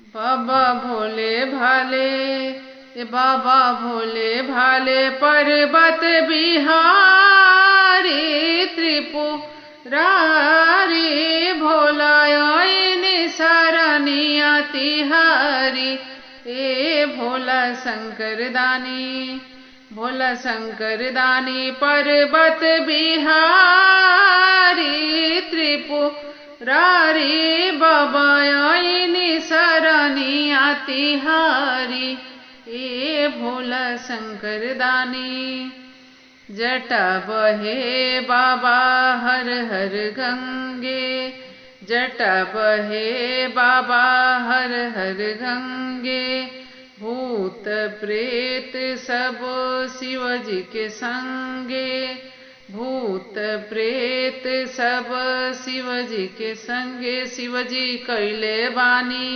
बाबा भोले भाले, बाबा भोले भाले पर्वत बिहारी त्रिपुरारी भोला सरनिया तिहारी। ए भोला शंकर दानी, भोला शंकर दानी पर्वत बिहारी त्रिपुरारी बाबा सरनिया तिहारी। ए भोला शंकर दानी जटा बहे बाबा हर हर गंगे, जटा बहे बाबा हर हर गंगे। भूत प्रेत सब शिवजी के संगे, भूत प्रेत सब शिवजी के संगे। शिवजी कैले बानी